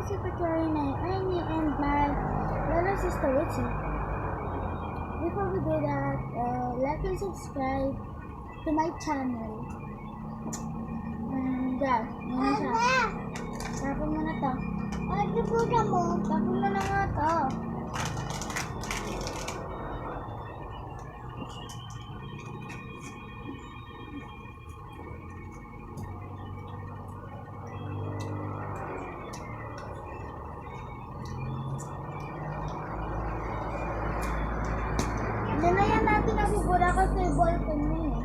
is Secretary Naomi and my little sister Richie. Before we do that, like and subscribe to my channel. And yeah, yun siya. Tapon mo na to. Ano po na mo? Tapon mo na nga to. Yan na yan natin nabubura kasi ballpen mo eh.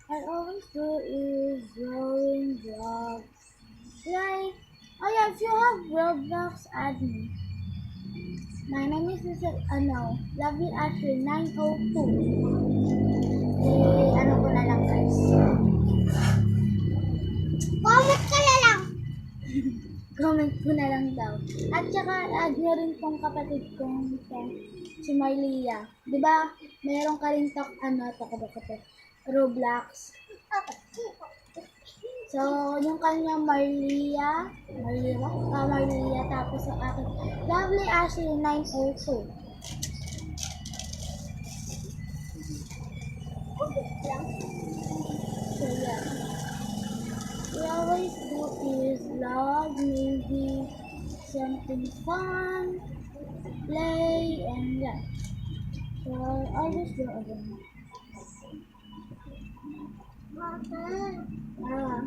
I always do is drawing vlogs. Like, oh yeah, if you have Roblox, add me. My name is Lovely Ashley 902. Ano ko na lang guys. Comment ka na lang. Comment ko na lang daw. At saka add nyo rin tong kapatid kong si Marlia. Diba, meron ka rin Roblox. So, yung kanya Marlia, tapos ang akin, Lovely Ashley 902. So, yeah. We always do is vlog, maybe something fun, play, and yeah. So, I'll just do it again. Ah.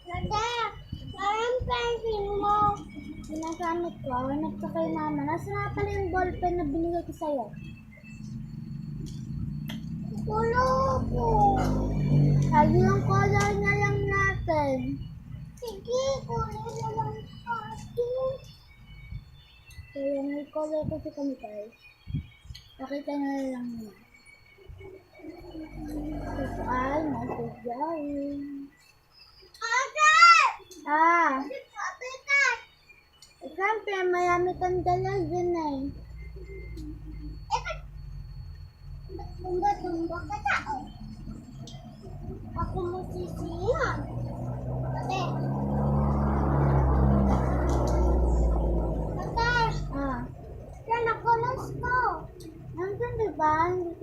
Dada, parang pencil mo. Sinagamit ko, hanap ka kay mama. Nasa nga pala yung ballpen na binigay ko sa'yo. Tulo po. Lagi yung color na lang natin. Sige, tulo na lang atin. So, yung may color kasi kami guys. Pakita na lang nila. Ito ay mag-drawing. Ate! Ah, Ate ka! siyempre, marami kang dala din eh. Tumba-tumba ka tao. Ako masisihan. Ate! Ate! Ah, Yan ako nas ko. nandun diba? Hindi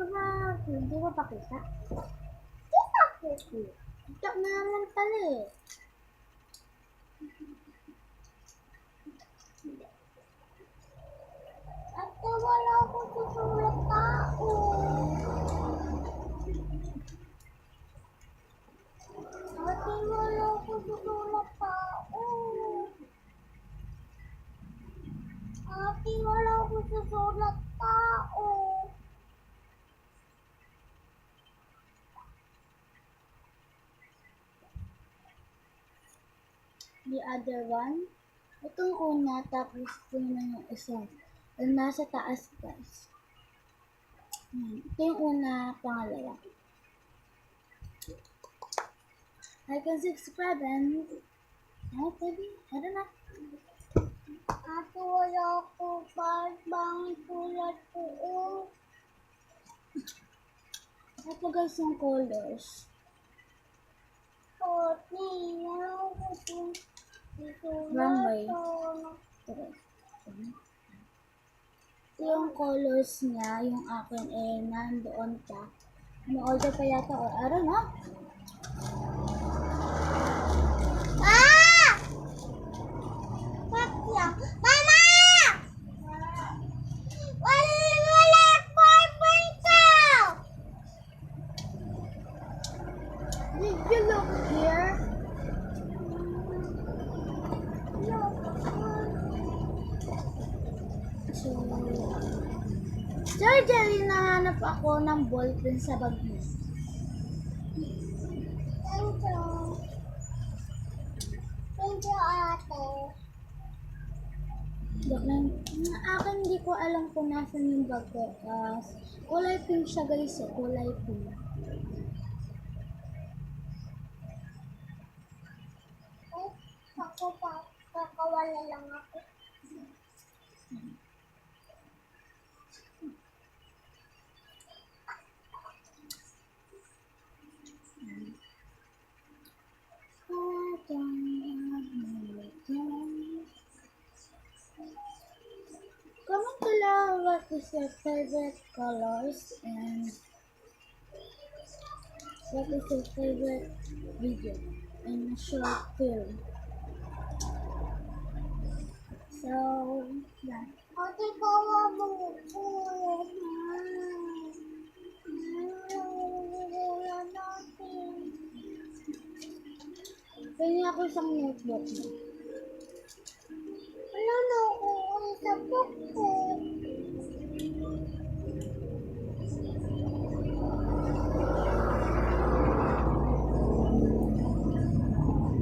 ko pakita. Di ba ako? Ito na naman pala eh. Ate, wala akong susulat tao. Ate, wala akong susulat tao. Ate, wala akong susulat tao. The other one. Itong una, tapos ito naman yung isa. Yung nasa taas guys. Ito yung una, pangalawa. I can subscribe and maybe, I don't know. Ate, wala akong bang sulat ko. Ito guys yung colors. Ate, wala akong sulat. Wrong way. Ito guys. Ito yung colors niya, yung akin nandoon pa. Ano-order pa yata or I don't know. Ah! Bakla. Mama! Wala boyfriend ko! Did you look here? So, Georgia, nahanap ako ng ballpen sa bag mo. Thank you. Thank you, ate. joke lang. Ang akin, hindi ko alam kung nasan yung bag ko. Kulay pink siya guys eh. Kulay pink. Ay, ako pa. Kakawala lang ako. Comment below what is your favorite colors and what is your favorite video in a short film. So, yeah. Ate, kawa mo ko. Wala natin. Pwede ako isang notebook mo. Wala na ako sa book ko.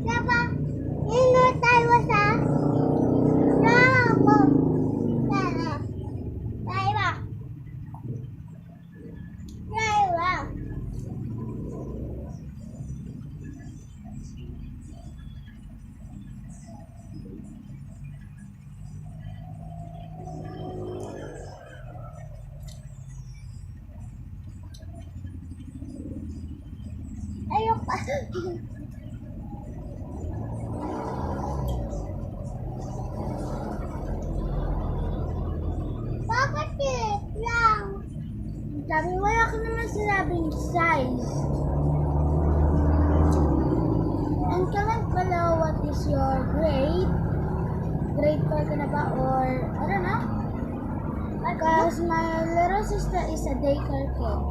Diba? Nino tayo sa Ramo. Tayo. Ayok pa. Bakit lang? Sabi, wala ka naman sinabing size. And comment below what is your grade. Grade 4 ka na ba or, I don't know. Because my little sister is a daycare kid.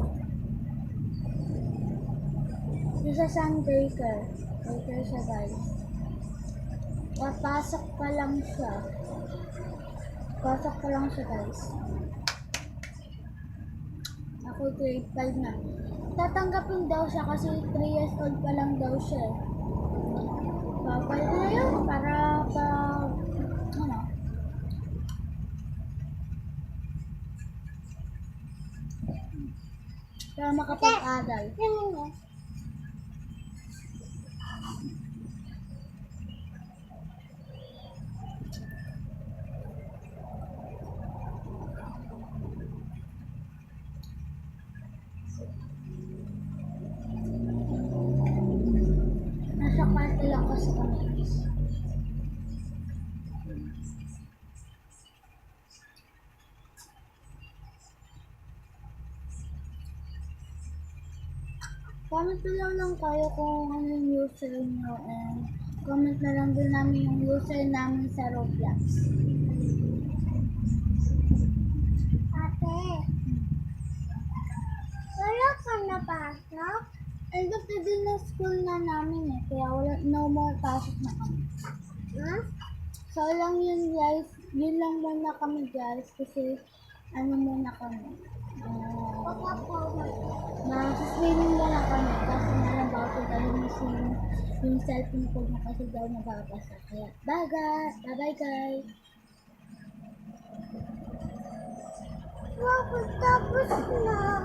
Isa siyang daycare. Daycare siya guys. Papasok pa lang siya. Pasok pa lang siya guys. Ako grade 5 na. Tatanggapin daw siya kasi 3 years old pa lang daw siya. Papal na yun para pag ano. Para makapag-aral. Ano? Nasa kwarto lang kasi kami guys. Comment below lang tayo kung ano yung user nyo and comment na lang din namin yung user namin sa Roblox. Ate. Wala ka na pasok? End of the day na school na namin eh, kaya wala, no more pasok na kami. Ha? So lang yun guys, yun lang muna kami guys kasi ano muna kami. Mag-swimming muna kami kasi nalang bago dahil yung cellphone ko na kasi daw nababasa. Kaya bye guys! Wow, tapos na.